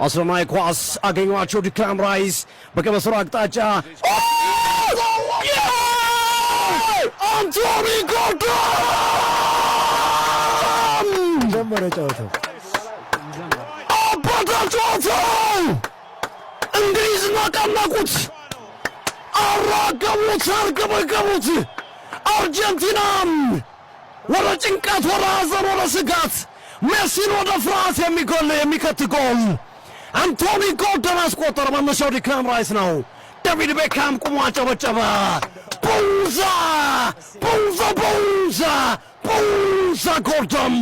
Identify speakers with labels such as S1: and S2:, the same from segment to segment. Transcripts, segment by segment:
S1: አስረናይ ኳስ አገኘዋቸው ዲክላን ራይስ በቀበሰሩ አቅጣጫ አንቶኒ ጎርደን
S2: ጀመረ ጨዋታው
S1: ጨዋታው እንግሊዝ ማቃናቁት አራገቡት አርገበገቡት አርጀንቲናም ወደ ጭንቀት ወደ ሐዘን ወደ ስጋት ሜሲን ወደ ፍርሃት የሚከት ጎል አንቶኒ ጎርደን አስቆጠረ። መነሻው ዲክላን ራይስ ነው። ዴቪድ ቤካም ቁሞ አጨበጨበ። ቦንዛ ቦንዛ ቦንዛ ቦንዛ ጎርደን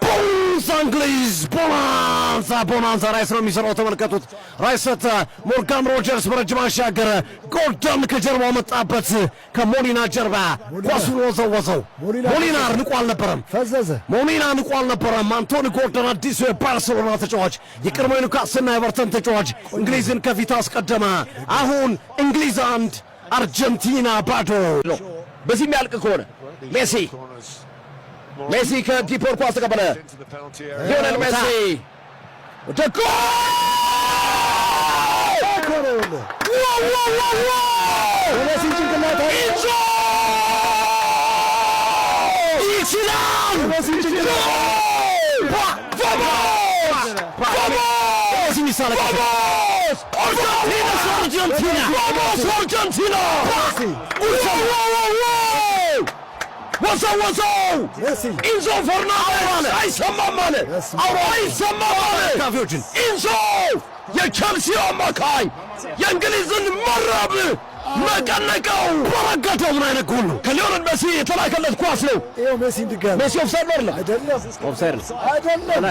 S1: ቦንዛ እንግሊዝ ቦናንዛ ቦናንዛ ራይስ ነው የሚሰራው። ተመልከቱት። ራይስ ሰጠ። ሞርጋን ሮጀርስ በረጅም አሻገረ። ጎርደን ከጀርባው መጣበት። ከሞሊና ጀርባ ኳሱን ወዘወዘው። ሞሊና ንቁ አልነበረም።
S2: ፈዘዘ።
S1: ሞሊና ንቁ አልነበረም። አንቶኒ ጎርደን አዲሱ የባርሴሎና ተጫዋች የቀድሞ ኒውካስልና ኤቨርተን ተጫዋች እንግሊዝን ከፊት አስቀደመ። አሁን እንግሊዝ 1 አርጀንቲና ባዶ። በዚህ የሚያልቅ ከሆነ ሜሲ ከዲፖር ኳስ ተቀበለ። ሊዮኔል ሜሲ ወደ ወሰው ኢንዞ ፈርናንዴዝ አይሰማም አለ። ካፊዎችን ኢንዞ የቼልሲው አማካኝ የእንግሊዝን መረብ ነቀነቀው፣ በረገጠው። ምን አይነት ጎል ነው! ከሊዮኔል ሜሲ የተላከለት ኳስ ነው።
S2: ሜሲ እንድገና
S1: ሜሲ ኦፍሳይድ ነው አይደለም? ኦፍሳይድ አይደለም።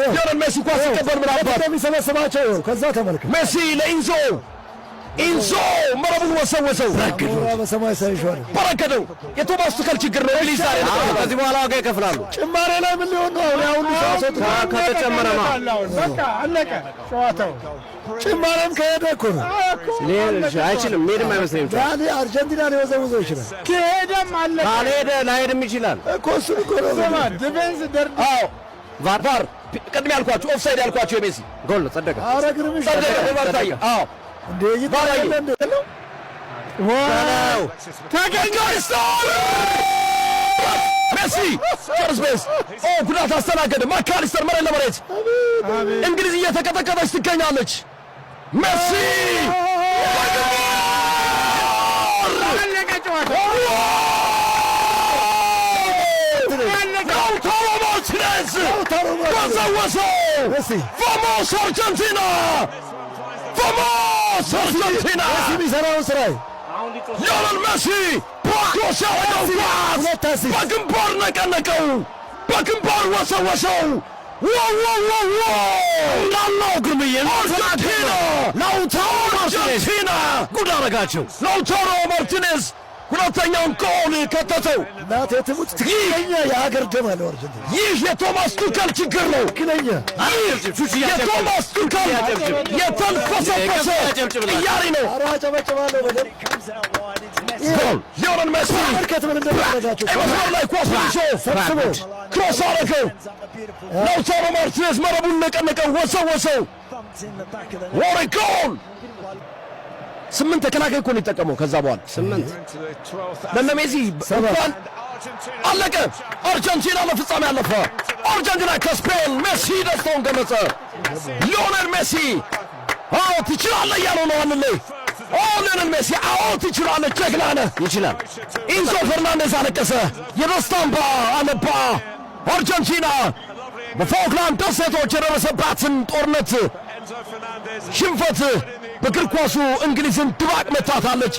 S1: ሊዮኔል ሜሲ ኳስ ሲቀበል ምን አባት
S2: የሚሰበስባቸው ከዛ ተመልከት።
S1: ሜሲ ለኢንዞ ኢንዞ መረቡን ወሰወሰው።
S2: በሰማይ ሳይሾር
S1: በረከደው። የቶማስ ቱከል ችግር ነው። እንግሊዝ ዛሬ ከዚህ በኋላ ዋጋ ይከፍላሉ።
S2: ጭማሬ ላይ ምን ሊሆን ነው? አሁን ሳሰጥ
S1: ከተጨመረ ነው
S3: በቃ አለቀ ጨዋታው።
S2: ጭማሬም ከሄደ እኮ ነው።
S1: አይችልም፣ ሄድም አይመስለኝም።
S2: ያኔ አርጀንቲና ሊወዘውዘው ይችላል።
S3: ከሄደም አለቀ።
S1: ካልሄደ ላይሄድም ይችላል
S2: እኮ እሱን እኮ ነው።
S3: ዲፌንስ ደርድ
S1: ቫር ቅድም ያልኳችሁ ኦፍሳይድ ያልኳችሁ የሜሲ ጎል ነው። ጸደቀ።
S2: ኧረ ግርምሽ
S1: ጸደቀ። ባርታየ
S2: እንዴ ይታያል እንዴ
S1: ዋው ተገኝቷል። ሜሲ ቸርስቤስ ጉዳት አስተናገደ። ማካሊስተር መሬት ለመሬት እንግሊዝ እየተቀጠቀጠች ትገኛለች። ሜሲ
S3: አለቀ ጨዋታው።
S1: ቫሞስ አርጀንቲና ቫሞስ አርጀንቲና
S2: የሚሰራው ስራ
S1: ሊዮኔል ሜሲ ኳስ በግንባር ነቀነቀው፣ በግንባር ወሰወሰው። ላላው ግርምዬ አርጀንቲና አርጀንቲና ጉድ አረጋቸው። ላውታሮ ማርቲኔዝ ሁለተኛውን ጎል ከተተው።
S2: እናቴ ትሙት ትክክለኛ የሀገር ደም አለው አርጀንቲና።
S1: ይህ የቶማስ ቱከል ችግር ነው።
S2: ትክክለኛ
S1: የቶማስ ቱከል የተንፈሰፈሰ እያሪ ነው።
S2: ኧረ አጨበጭባለሁ በደንብ።
S1: ጎል ሊዮኔል ሜሲ
S2: በርከት ምን እንደሚያደርጋቸው
S1: መስመር ላይ ኳስ ይዞ
S2: ሰብስቦ
S1: ክሮስ አደረገው። ላውታሮ ማርቲኔዝ መረቡን ነቀነቀው፣ ወሰወሰው። ወሬ ጎል 8 ተከላካይ እኮ ነው የተጠቀመው። ከዛ በኋላ 8 ለነ ሜሲ እንኳን አለቀ። አርጀንቲና ለፍጻሜ አለፈ። አርጀንቲና ከስፔን ሜሲ ደስታውን ገለጸ። ሊዮኔል ሜሲ አዎ ትችላለህ እያለው ነው። አንለይ ሊዮኔል ሜሲ አዎ ትችላለህ፣ ጀግና ነህ፣ ይችላል። ኢንዞ ፈርናንዴዝ አለቀሰ። የደስታ እንባ አነባ። አርጀንቲና በፎክላንድ ደሴቶች የደረሰባትን ጦርነት ሽንፈት በእግር ኳሱ እንግሊዝን ድባቅ መታታለች።